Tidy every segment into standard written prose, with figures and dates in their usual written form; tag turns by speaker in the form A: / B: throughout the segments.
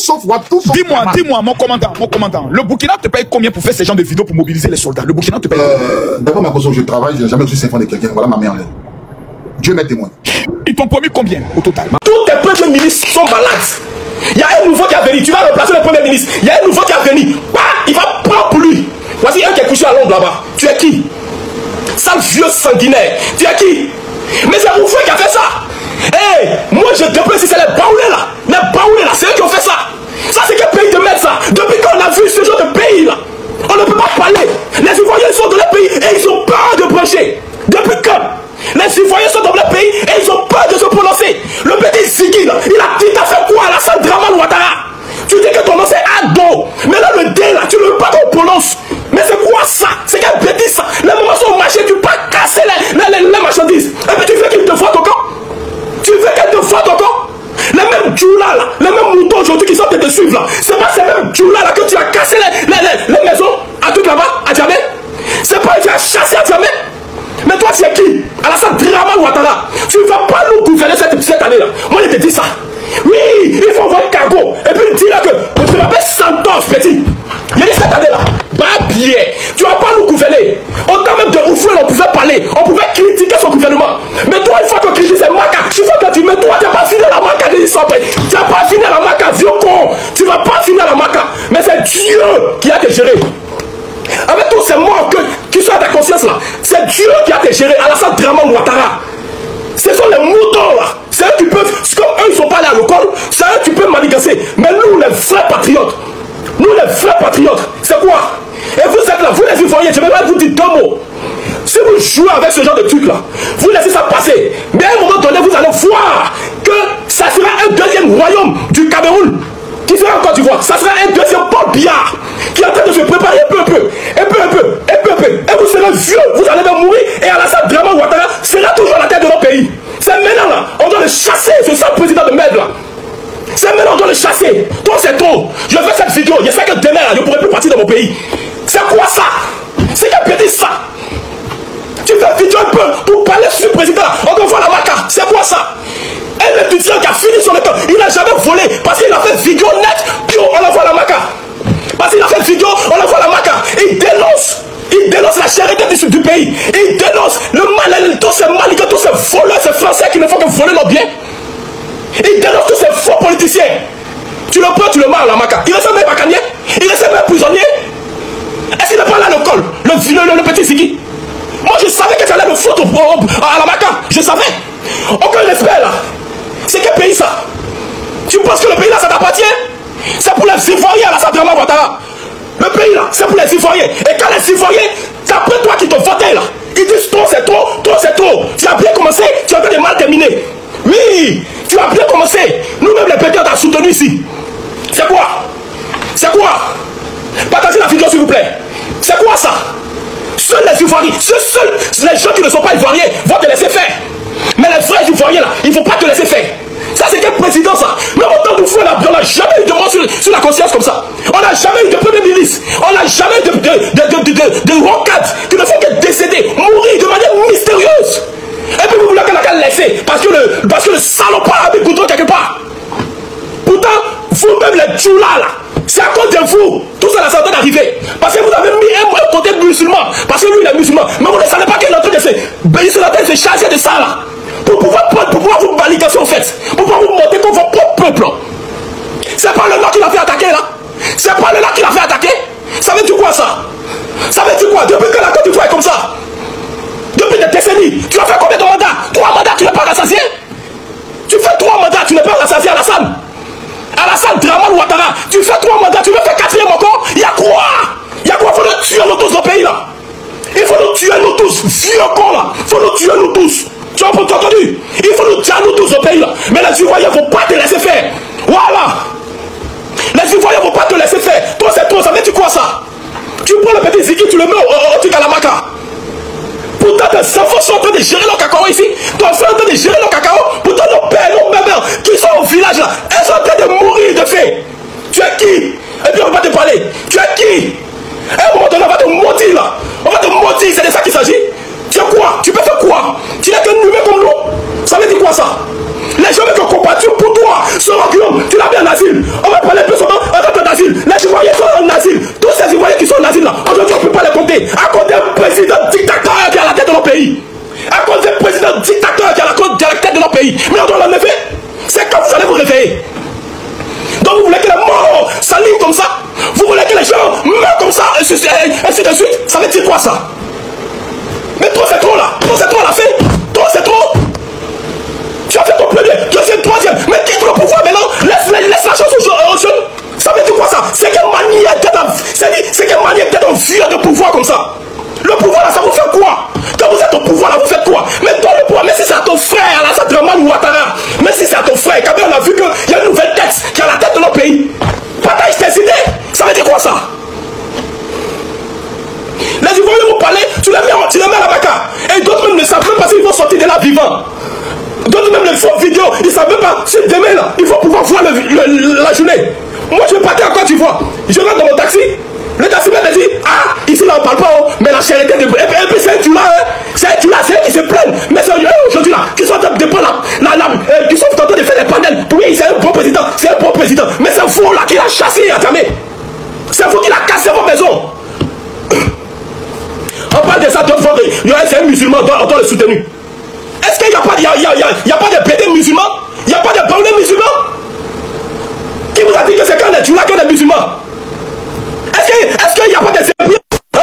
A: sauf Ouattara.
B: Dis-moi, mon commandant. Le Burkina te paye combien pour faire ces genres de vidéos pour mobiliser les soldats? Le Burkina te paye
A: D'abord, ma cause où je travaille, je n'ai jamais reçu 5 francs de quelqu'un. Voilà ma mère en l'air. Dieu m'est témoin.
B: Ils t'ont promis combien au total?
C: Tous tes premiers ministres sont malades. Il y a un nouveau qui a venu. Tu vas remplacer le premier ministre. Il y a un nouveau qui a venu. Bah, il va prendre pour lui. Voici un qui est couché à l'ombre là-bas. Tu es qui? Sale vieux sanguinaire. Tu es qui? Mais c'est mon frère qui a fait ça. Hé, moi je déplore si c'est les baoulés là. Les baoulés là, c'est eux qui ont fait ça. Ça c'est quel pays de mettre ça? Depuis qu'on a vu ce genre de pays là, on ne peut pas parler. Les Ivoiriens sont dans le pays et ils ont peur de brancher. Depuis quand? Les Ivoiriens sont dans le pays et ils ont peur de se prononcer. Le petit Ziggy là, il a dit t'as fait quoi à la salle Draman Ouattara? Tu dis que ton nom c'est Ado. Mais là le D là, tu ne veux pas qu'on prononce. Mais c'est quoi ça? C'est quelle bêtise ça? Les mamans sont au marché, tu peux pas casser les marchandises. Et puis tu veux qu'ils te voient ton corps? Tu veux qu'elle te voie ton corps? Les mêmes djoula là, les mêmes moutons aujourd'hui qui sont en train de suivre là. C'est pas ces mêmes djoula là que tu as cassé les maisons à tout là-bas, à Djamé. C'est pas que tu as chassé à Djamé. Mais toi tu es qui? Alassane Draman Ouattara. Tu ne vas pas nous gouverner cette année là. Moi je te dis ça. Oui, il faut envoyer cargo. Et puis il dit là que tu m'appelles Santos petit. Il dit cette année là, bah bien, tu vas pas nous gouverner. Autant même de Oufouel on pouvait parler, on pouvait critiquer son gouvernement. Mais toi il faut que critique c'est Maka. Il faut que tu mets toi, tu n'as pas fini la Maka de l'Isopé. Tu n'as pas fini la Maka, vieux con. Tu vas pas finir la Maka. Mais c'est Dieu qui a te géré. Avec tous ces morts qui sont à ta conscience là, c'est Dieu qui a te géré. Alassane Draman Ouattara. Ce sont les moutons là. C'est eux qui peuvent, comme eux ils sont pas allés à l'école, c'est eux qui peuvent manigancer. Mais nous les vrais patriotes, c'est quoi? Et vous êtes là, vous les Ivoiriens, je vais même vous dire deux mots. Si vous jouez avec ce genre de truc là, vous laissez ça passer. Mais à un moment donné, vous allez voir que ça sera un deuxième royaume du Cameroun. Qui sera en Côte d'Ivoire. Ça sera un deuxième Paul Biya qui est en train de se préparer un peu. Et vous serez vieux, vous allez même mourir. Et Alassane Draman Ouattara sera toujours à la tête de notre pays. C'est maintenant là, on doit le chasser, ce sale président de merde là. C'est maintenant on doit le chasser. Toi c'est trop. Je fais cette vidéo, je sais que demain là, je ne pourrai plus partir de mon pays. C'est quoi ça? C'est quel petit ça? Tu fais vidéo un peu pour parler sur le président là. On doit voir la Maka. C'est quoi ça? Un étudiant qui a fini son école, il n'a jamais volé parce qu'il a fait vidéo net, puis on envoie la Maka. Parce qu'il a fait vidéo, on envoie la Maka. Il dénonce la charité du pays. Il dénonce le mal, tous ces maligas, tous ces voleurs, ces Français qui ne font que voler nos biens. Il dénonce tous ces faux politiciens. Tu le prends, tu le marres la Maka. Il reste même bacanier, il reste même prisonnier. Est-ce qu'il n'est pas là à l'école, le petit Ziggy? Moi je savais que tu allais me foutre à la Maka. Je savais. Aucun respect là. C'est quel pays ça? Tu penses que le pays là ça t'appartient? C'est pour les Ivoiriens Alassane Draman Ouattara. Le pays là c'est pour les Ivoiriens. Et quand les Ivoiriens, c'est après toi qui te votent là. Ils disent trop c'est trop, trop c'est trop. Tu as bien commencé, tu as fait des mal terminés. Oui, tu as bien commencé. Nous-mêmes les péteurs t'ont soutenu ici. C'est quoi? C'est quoi? Partagez la vidéo s'il vous plaît. C'est quoi ça? Seuls les Ivoiriens, seuls les gens qui ne sont pas Ivoiriens vont te laisser faire. Mais les vrais Ivoiriens là, il ne faut pas te laisser faire. Ça c'est quel président ça? Même autant de fois on n'a jamais eu de mort sur la conscience comme ça. On n'a jamais eu de premier ministre. On n'a jamais eu de rocade qui ne font que décéder, mourir de manière mystérieuse. Et puis vous voulez qu'elle laisser parce que le salopard a mis goudron quelque part. Pourtant, vous-même les tchoula là, c'est à cause de vous. Tout ça là, ça doit arriver. Parce que vous avez mis un côté musulman. Parce que lui il est musulman. Mais vous ne savez pas qu'il est en train de se charger de ça là. Pour pouvoir vous valider en fait. Pour pouvoir vous montrer comme votre propre peuple. C'est pas le Nord qui l'a fait attaquer là. C'est pas le Nord qui l'a fait attaquer. Ça veut dire quoi ça? Ça veut dire quoi? Depuis que la Côte d'Ivoire est comme ça, depuis des décennies, tu as fait combien de mandats? 3 mandats, tu n'es pas rassasié. Tu fais 3 mandats, tu n'es pas rassasié Alassane. Alassane Draman Ouattara, tu fais 3 mandats, tu veux faire 4e encore? Il y a quoi? Il y a quoi? Il faut nous tuer nous tous au pays là. Il faut nous tuer nous tous. Vieux con là. Il faut nous tuer nous tous. Tu as entendu? Il faut nous tuer nous tous au pays là. Mais les Ivoiriens ne vont pas te laisser faire. Voilà. Les Ivoiriens ne vont pas te laisser faire. Toi c'est trop, ça veut dire quoi ça? Tu prends le petit Ziggy, tu le mets au truc à la Maka. Pourtant tes enfants sont en train de gérer leur cacao ici. Ton frère est en train de gérer leur cacao. Pourtant nos pères, nos mères qui sont au village là, elles sont en train de mourir de faim. Tu es qui? Et puis on va te parler. Tu es qui? À un moment donné on va te maudire là. On va te maudire, c'est de ça qu'il s'agit. Tu es quoi? Tu peux faire quoi? Tu n'es qu'un humain comme nous. Ça veut dire quoi ça? Les gens qui ont combattu pour toi, ce royaume, tu l'as mis en asile. On va parler un peu en ligne comme ça. Vous voulez que les gens meurent comme ça, ainsi de suite. Ça veut dire quoi ça? Mais toi c'est trop là. Toi c'est trop à la fin. Toi c'est trop. Tu as fait ton premier, deuxième, troisième. Mais quitte le pouvoir maintenant. Laisse la chance aux jeunes. Ça veut dire quoi ça? C'est quelle manière d'être un vieux de pouvoir comme ça? Le pouvoir là, ça vous fait quoi? Quand vous êtes au pouvoir là, vous faites quoi? Mais toi le pouvoir, même si c'est à ton frère, là, ça Dramane Ouattara, même si c'est à ton frère, quand même on a vu qu'il y a une nouvelle tête qui est à la tête de notre pays. Partage tes idées. Ça veut dire quoi ça? Les Ivoiriens vont parler, tu les mets à la vaca. Et d'autres même ne savent même pas s'ils vont sortir de là vivants. D'autres même les font vidéo, ils ne savent même pas si demain là, ils vont pouvoir voir la journée. Moi je vais partir à Côte d'Ivoire. Je rentre dans mon taxi. Le taximètre me dit, ah, ici là on parle pas, oh, mais la charité de... Et puis c'est un tula, hein. C'est un tula, c'est eux qui se plaignent. Mais c'est aujourd'hui là, qui sont en train de prendre qui sont en train de faire des panels. Oui, c'est un bon président, c'est un bon président. Mais c'est vous là qui l'a chassé à jamais. C'est vous qui l'a cassé vos maisons. On parle de ça d'autres fois, c'est un musulman, on doit le soutenir. Est-ce qu'il n'y a pas de pédés musulmans? Il n'y a pas de bandits musulmans? Qui vous a dit que c'est quand les tula qu'il y a des musulmans? Est-ce qu'il n'y a pas des épées, hein?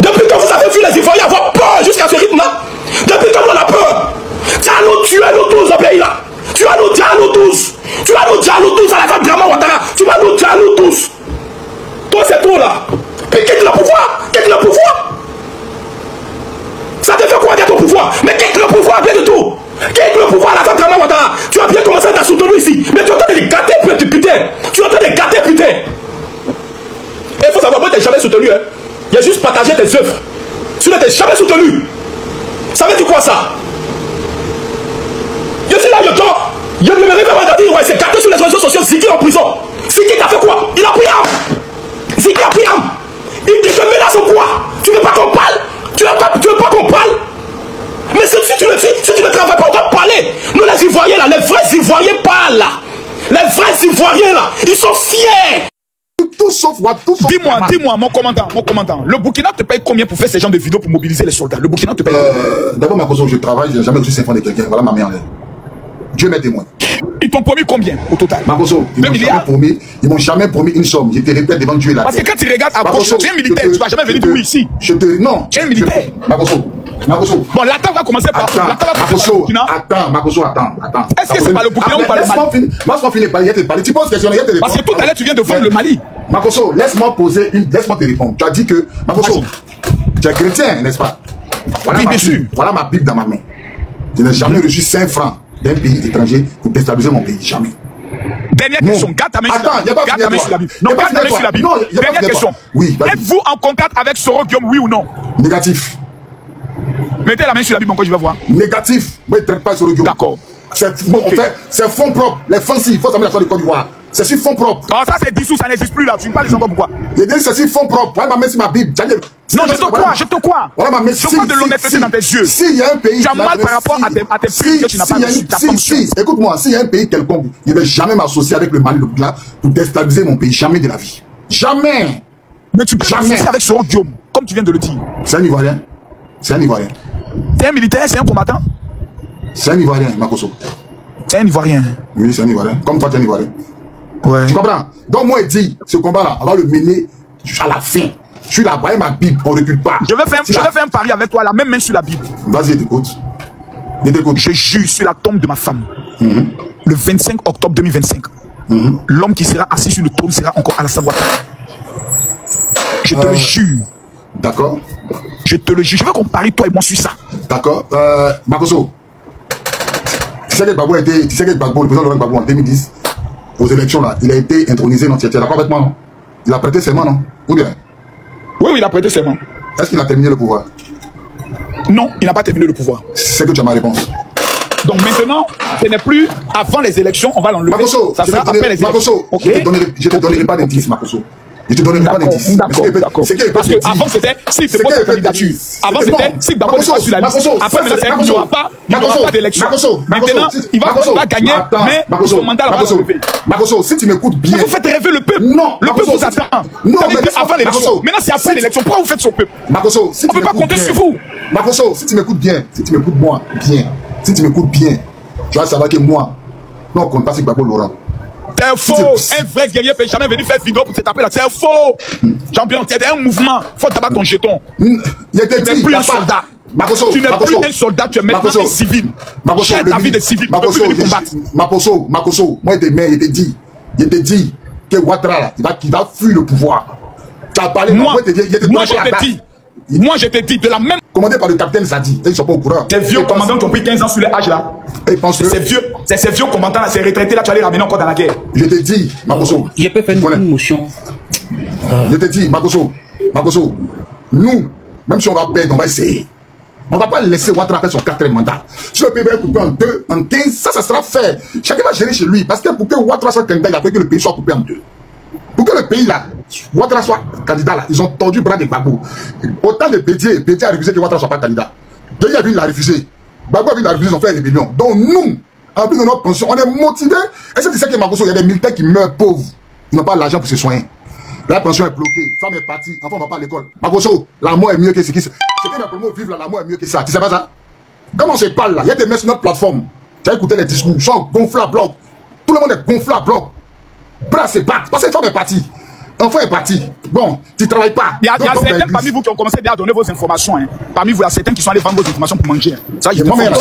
C: Depuis que vous avez vu les Ivoiriens avoir peur jusqu'à ce rythme-là, depuis que vous en avez peur, tu vas nous tous au pays là. Tu vas nous dire nous tous. Tu vas nous dire nous tous à la femme Dramane Ouattara. Tu vas nous dire nous tous. Toi c'est tout là. Mais quitte le pouvoir. Quitte le pouvoir. Ça te fait quoi d'être au pouvoir? Mais quitte le pouvoir, bien de tout. Quitte le pouvoir à la femme Dramane Ouattara. Tu as bien commencé à t'assoutenu ici. Mais tu es en train de gâter putain. Tu es en train de gâter putain. Et il faut savoir, moi, tu n'es jamais soutenu. Hein. Il a juste partagé tes œuvres. Tu n'es jamais soutenu. Ça veut dire quoi ça? Je suis là, je me réveille à dire, ouais, c'est gâté sur les réseaux sociaux. Ziki en prison. Ziki t'a fait quoi? Il a pris âme. Ziki a pris âme. Il dit que menace ou quoi? Tu veux pas qu'on parle? Tu veux pas qu'on parle? Mais si tu ne travailles pas, on doit parler. Nous, les Ivoiriens, là, les vrais Ivoiriens parlent là. Les vrais Ivoiriens, là, ils sont fiers.
B: Dis-moi, mon commandant. Le Burkina te paye combien pour faire ces genres de vidéos pour mobiliser les soldats? Le Burkina te paye
A: D'abord, Makoso, je travaille, je n'ai jamais reçu 5 francs de quelqu'un. Voilà ma mère en l'air. Dieu m'est témoin.
B: Ils t'ont promis combien au total?
A: Makoso, ils m'ont jamais promis une somme. Je te répète devant Dieu là.
B: Parce que quand tu regardes à gauche, tu es un militaire, tu vas jamais venir d'où ici.
A: Non.
B: Tu es un militaire.
A: Makoso.
B: Bon, l'attaque va commencer par
A: Makoso, attends.
B: Est-ce que c'est pas le Burkina ou pas le Mali?
A: Laisse-moi finir par te parler. Tu poses question,
B: parce que tout à l'heure, tu viens de vendre le Mali.
A: Makoso, laisse-moi te répondre. Tu as dit que, Makoso, tu es chrétien, n'est-ce pas?
B: Oui, bien sûr.
A: Voilà ma Bible dans ma main. Je n'ai jamais reçu 5 francs d'un pays étranger pour déstabiliser mon pays. Jamais.
B: Dernière question. Garde ta main sur la Bible. Non, garde ta main sur la Bible. Dernière question.
A: Oui.
B: Êtes-vous en contact avec Soro Guillaume, oui ou non?
A: Négatif.
B: Mettez la main sur la Bible encore, je vais voir.
A: Négatif. Moi, je ne traite pas Soro Guillaume.
B: D'accord.
A: C'est fonds propres. Les fonds, il faut savoir la de Côte d'Ivoire. C'est sur fonds propres.
B: Ah, ça c'est dissous, ça n'existe plus là. Tu me parles encore pourquoi?
A: Je dis c'est sur fonds propres. Voilà ma main sur ma Bible.
B: Non, je te crois.
A: Voilà ma main.
B: Je crois de l'honnêteté dans tes yeux.
A: S'il y a un pays.
B: Tu as mal par rapport à tes prix que tu n'as pas reçu.
A: Écoute-moi, s'il y a un pays quelconque, je ne vais jamais m'associer avec le Mali, le Burkina pour déstabiliser mon pays. Jamais de la vie. Jamais.
B: Mais tu peux t'associer avec Soro Guillaume, comme tu viens de le dire.
A: C'est un Ivoirien. C'est un Ivoirien.
B: C'est un militaire, c'est un combattant.
A: C'est un Ivoirien, Makoso.
B: C'est un Ivoirien.
A: Oui, c'est un Ivoirien. Comme toi, tu es un Ivoirien.
B: Ouais.
A: Tu comprends? Donc moi, il dit, ce combat-là, on va le mener à la fin. Je suis là, voyez ma Bible, on ne recule pas.
B: Je vais faire un pari avec toi, la même main sur la Bible.
A: Vas-y, t'écoute.
B: Je jure sur la tombe de ma femme, le 25 octobre 2025, l'homme qui sera assis sur le trône sera encore Alassane Ouattara. Je te le jure.
A: D'accord.
B: Je te le jure. Je veux qu'on parie toi et moi sur ça.
A: D'accord. Makoso, tu sais que Gbagbo, le président Laurent Gbagbo en 2010, aux élections là, il a été intronisé, non? Tu es d'accord avec moi, non? Il a prêté serment, non? Ou bien?
B: Oui, il a prêté serment.
A: Est-ce qu'il a terminé le pouvoir?
B: Non, il n'a pas terminé le pouvoir.
A: C'est que tu as ma réponse.
B: Donc maintenant, ce n'est plus avant les élections, on va l'enlever.
A: Makoso,
B: ça sera après les élections.
A: Makoso, okay. Je te donnerai pas d'indice, Makoso. Je te donnerai pas d'indice.
B: D'accord. Parce que avant c'était, s'il te pose sa candidature. Avant c'était, si Gbagbo n'est pas sur la liste. Après maintenant, il n'y aura pas d'élection. Maintenant, il va gagner, mais son mandat va se lever.
A: Makoso, si tu m'écoutes bien.
B: Vous faites rêver le peuple.
A: Non.
B: Le peuple vous attend. Non, mais avant l'élection. Maintenant, c'est après l'élection. Pourquoi vous faites son peuple?
A: Makoso,
B: on ne peut pas compter sur vous.
A: Makoso, si tu m'écoutes bien, si tu m'écoutes bien, tu vas savoir que moi, non, on ne compte pas sur Gbagbo Laurent.
B: C'est faux. Un vrai guerrier peut jamais venir faire vidéo pour se taper là. C'est faux. Champion, c'est un mouvement. Faut t'abattre ton jeton. Tu n'es plus un soldat. Tu n'es plus un soldat, tu es maintenant un civil. Cher ta vie de civil.
A: Makoso, moi, il te dit que Ouattara, là, il va fuir le pouvoir. Tu as parlé, moi, je te dis, de la même.
B: Commandé par le capitaine Zadi, ils ne sont pas au courant. Ces vieux commandants qui ont pris 15 ans sur les âges là. Ces vieux commandants là, ces retraités là, tu vas les ramener encore dans la guerre.
A: Je te dis, Makoso.
D: Je peux faire une motion.
A: Je te dis, Makoso, nous, même si on va perdre, on va essayer. On ne va pas laisser Ouattara faire son 4e mandat. Si le pays va couper en 2, en 15, ça sera fait. Chacun va gérer chez lui. Parce que pour que Ouattara soit candidat, il a fait que le pays soit coupé en 2. Pour que le pays là, Ouattara soit candidat là, ils ont tordu le bras de Gbagbo. Autant de Bédié a refusé que Ouattara soit pas candidat. Bédié a vu, il a refusé. Gbagbo a vu, il a refusé, ils ont fait une rébellion. Donc nous, en plus de notre pension, on est motivés. Et c'est ça que Makoso, il y a des militaires qui meurent pauvres. Ils n'ont pas l'argent pour se soigner. La pension est bloquée, femme est partie, enfant ne va pas à l'école. Makoso, la mort est mieux que ce qui se... C'est que le mot vivre là, la mort est mieux que ça. Tu sais pas ça? Comment on se parle là? Il y a des mecs sur notre plateforme. Tu as écouté les discours, ils sont gonflés à bloc. Tout le monde est gonflé à bloc. Bras se battent. Parce que la femme est partie. L'enfant est parti. Bon, tu ne travailles pas.
B: Il y a certains parmi vous qui ont commencé déjà à donner vos informations. Hein. Parmi vous, il y a certains qui sont allés vendre vos informations pour manger. Ça,
A: moi-même,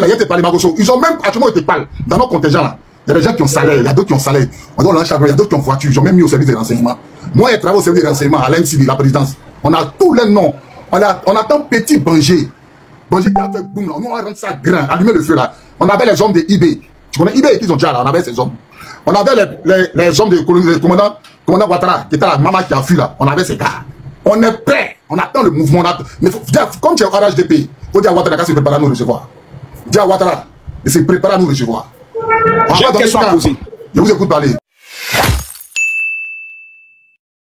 A: là, il y a des parlé Makoso. Ils ont même, actuellement, ils te parlent. Dans nos contingents là, il y a des gens qui ont salaire, il y a d'autres qui ont salaire. On doit il y a d'autres qui ont voiture. Ils ont même mis au service des renseignements. Moi, je travaille au service des renseignements à l'NCD, la présidence. On a tous les noms. On attend petit Banger. Banger qui a fait boum là. Nous, on va rendre ça grand. Allumer le feu là. On avait les hommes de IB. Tu connais IB qui sont déjà là. On avait ces hommes. On avait les hommes de commandant Ouattara, qui était la maman qui a fui là. On avait ces gars. On est prêt. On attend le mouvement. Mais comme tu es au RHDP, il faut dire à Ouattara qu'il se prépare à nous recevoir. Dis à Ouattara, il se prépare à nous recevoir.
B: J'ai une question à poser.
A: Je vous écoute parler.